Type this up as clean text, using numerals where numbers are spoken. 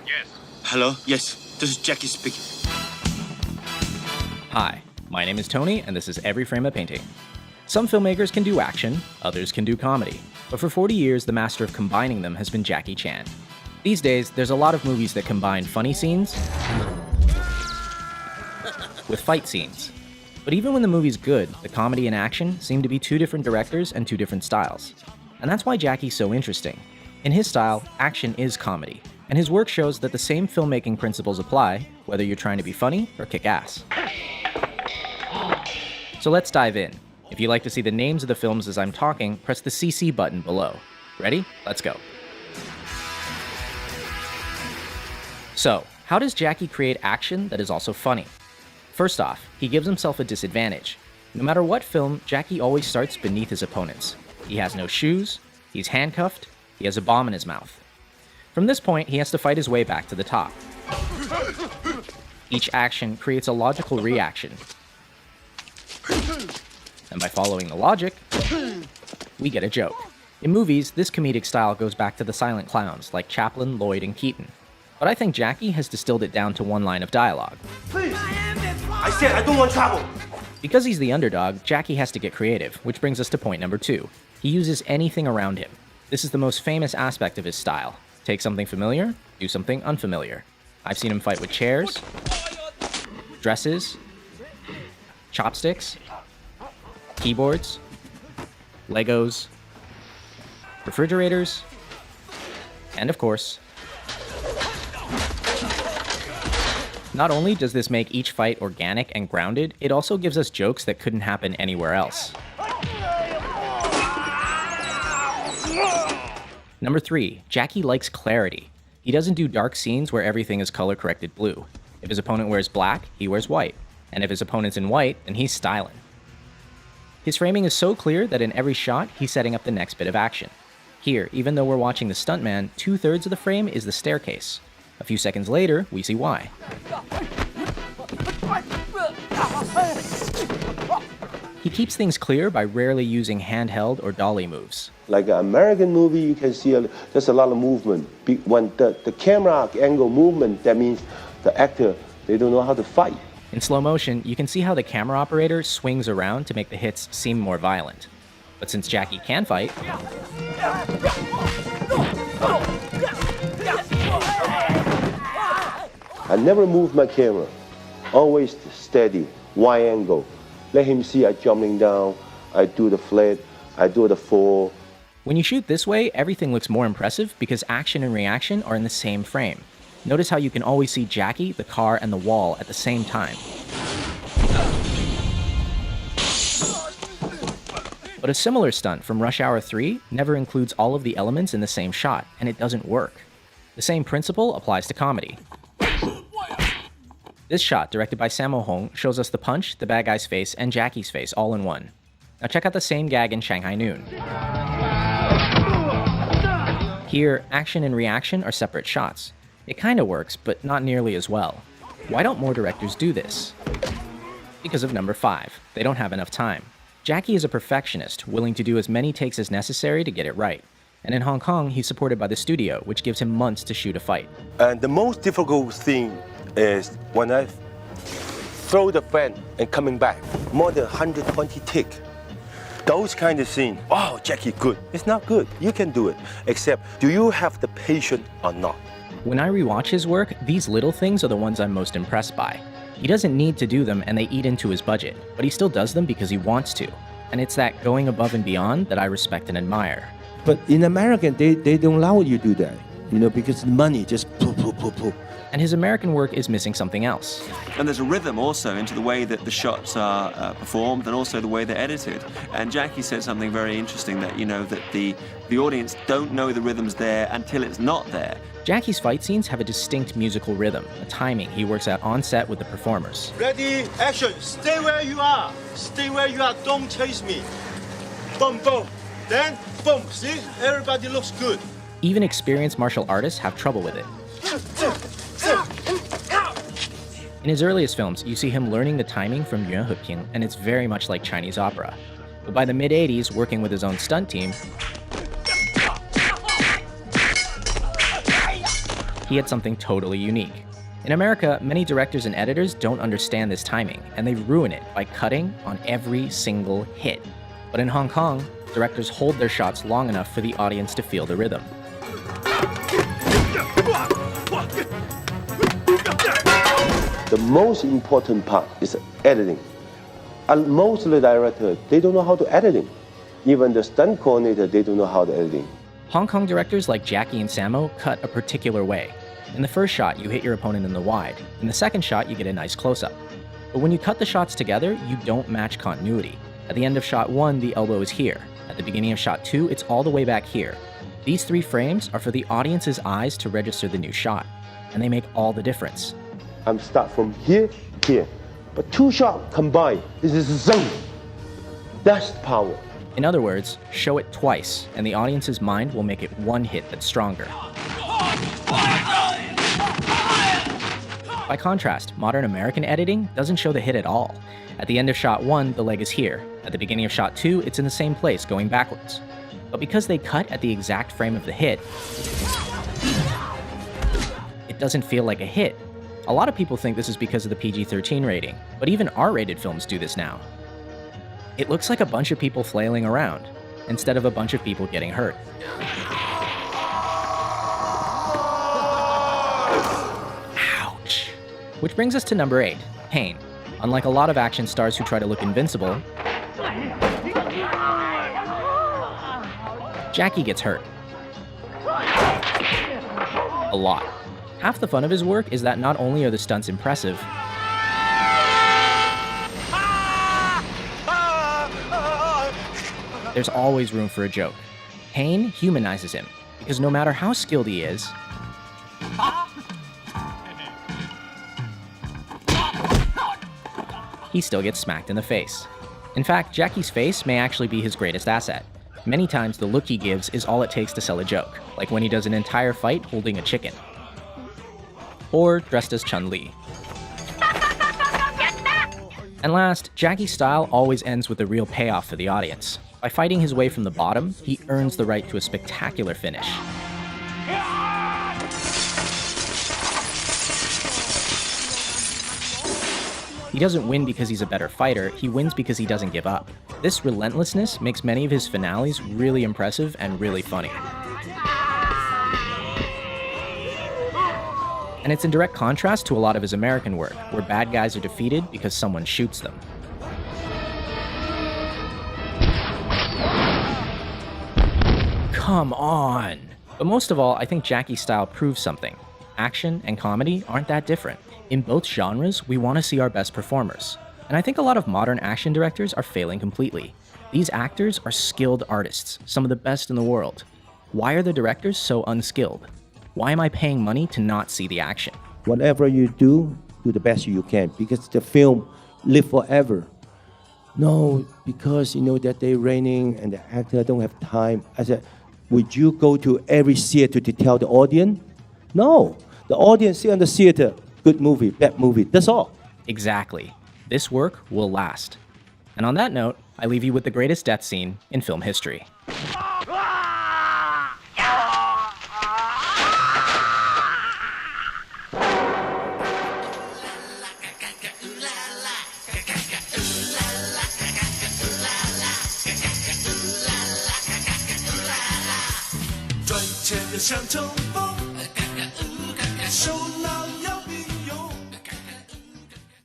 Yes. Hello? Yes, this is Jackie speaking. Hi, my name is Tony, and this is Every Frame a Painting. Some filmmakers can do action, others can do comedy, but for 40 years, the master of combining them has been Jackie Chan. These days, there's a lot of movies that combine funny scenes with fight scenes. But even when the movie's good, the comedy and action seem to be two different directors and two different styles. And that's why Jackie's so interesting. In his style, action is comedy, and his work shows that the same filmmaking principles apply, whether you're trying to be funny or kick ass. So let's dive in. If you'd like to see the names of the films as I'm talking, press the CC button below. Ready? Let's go. So, how does Jackie create action that is also funny? First off, he gives himself a disadvantage. No matter what film, Jackie always starts beneath his opponents. He has no shoes, he's handcuffed, he has a bomb in his mouth. From this point, he has to fight his way back to the top. Each action creates a logical reaction. And by following the logic, we get a joke. In movies, this comedic style goes back to the silent clowns like Chaplin, Lloyd, and Keaton. But I think Jackie has distilled it down to one line of dialogue. Please! I said I don't want trouble! Because he's the underdog, Jackie has to get creative, which brings us to point number 2. He uses anything around him. This is the most famous aspect of his style. Take something familiar, do something unfamiliar. I've seen him fight with chairs, dresses, chopsticks, keyboards, Legos, refrigerators, and of course, not only does this make each fight organic and grounded, it also gives us jokes that couldn't happen anywhere else. Number 3, Jackie likes clarity. He doesn't do dark scenes where everything is color-corrected blue. If his opponent wears black, he wears white. And if his opponent's in white, then he's styling. His framing is so clear that in every shot, he's setting up the next bit of action. Here, even though we're watching the stuntman, 2/3 of the frame is the staircase. A few seconds later, we see why. He keeps things clear by rarely using handheld or dolly moves. Like an American movie, you can see there's a lot of movement. When the camera angle movement, that means the actor, they don't know how to fight. In slow motion, you can see how the camera operator swings around to make the hits seem more violent. But since Jackie can fight, I never move my camera. Always steady, wide angle. Let him see I jumping down, I do the flip, I do the fall. When you shoot this way, everything looks more impressive because action and reaction are in the same frame. Notice how you can always see Jackie, the car, and the wall at the same time. But a similar stunt from Rush Hour 3 never includes all of the elements in the same shot, and it doesn't work. The same principle applies to comedy. This shot, directed by Sammo Hung, shows us the punch, the bad guy's face, and Jackie's face all in one. Now check out the same gag in Shanghai Noon. Here, action and reaction are separate shots. It kinda works, but not nearly as well. Why don't more directors do this? Because of number 5. They don't have enough time. Jackie is a perfectionist, willing to do as many takes as necessary to get it right. And in Hong Kong, he's supported by the studio, which gives him months to shoot a fight. And the most difficult thing is when I throw the fan and coming back, more than 120 tick. Those kind of scenes, oh, Jackie, good. It's not good. You can do it. Except, do you have the patience or not? When I rewatch his work, these little things are the ones I'm most impressed by. He doesn't need to do them and they eat into his budget, but he still does them because he wants to. And it's that going above and beyond that I respect and admire. But in America, they don't allow you to do that, because the money just poof, poof, poof, poof. And his American work is missing something else. And there's a rhythm also into the way that the shots are performed and also the way they're edited. And Jackie said something very interesting that, that the audience don't know the rhythm's there until it's not there. Jackie's fight scenes have a distinct musical rhythm, a timing he works out on set with the performers. Ready, action, stay where you are. Stay where you are, don't chase me. Boom, boom. Then, boom, see? Everybody looks good. Even experienced martial artists have trouble with it. In his earliest films, you see him learning the timing from Yuan Heping, and it's very much like Chinese opera. But by the mid-80s, working with his own stunt team, He had something totally unique. In America, many directors and editors don't understand this timing, and they ruin it by cutting on every single hit. But in Hong Kong, directors hold their shots long enough for the audience to feel the rhythm. The most important part is editing. And most of the directors, they don't know how to editing. Even the stunt coordinator, they don't know how to editing. Hong Kong directors like Zaki and Sammo cut a particular way. In the first shot, you hit your opponent in the wide. In the second shot, you get a nice close-up. But when you cut the shots together, you don't match continuity. At the end of shot 1, the elbow is here. At the beginning of shot 2, it's all the way back here. These 3 frames are for the audience's eyes to register the new shot, and they make all the difference. I'm start from here, here. But 2 shots combined, this is a zone. That's power. In other words, show it twice, and the audience's mind will make it one hit that's stronger. By contrast, modern American editing doesn't show the hit at all. At the end of shot 1, the leg is here. At the beginning of shot 2, it's in the same place, going backwards. But because they cut at the exact frame of the hit, it doesn't feel like a hit. A lot of people think this is because of the PG-13 rating, but even R-rated films do this now. It looks like a bunch of people flailing around, instead of a bunch of people getting hurt. Ouch. Which brings us to number 8, pain. Unlike a lot of action stars who try to look invincible, Zaki gets hurt. A lot. Half the fun of his work is that not only are the stunts impressive, there's always room for a joke. Pain humanizes him, because no matter how skilled he is, he still gets smacked in the face. In fact, Zaki's face may actually be his greatest asset. Many times the look he gives is all it takes to sell a joke, like when he does an entire fight holding a chicken. Or dressed as Chun-Li. And last, Zaki's style always ends with a real payoff for the audience. By fighting his way from the bottom, he earns the right to a spectacular finish. He doesn't win because he's a better fighter, he wins because he doesn't give up. This relentlessness makes many of his finales really impressive and really funny. And it's in direct contrast to a lot of his American work, where bad guys are defeated because someone shoots them. Come on! But most of all, I think Zaki's style proves something. Action and comedy aren't that different. In both genres, we want to see our best performers. And I think a lot of modern action directors are failing completely. These actors are skilled artists, some of the best in the world. Why are the directors so unskilled? Why am I paying money to not see the action? Whatever you do the best you can, because the film live forever. No, because you know that they're raining and the actor don't have time. I said, would you go to every theater to tell the audience? No, the audience see on the theater, good movie, bad movie, that's all. Exactly. This work will last. And on that note, I leave you with the greatest death scene in film history.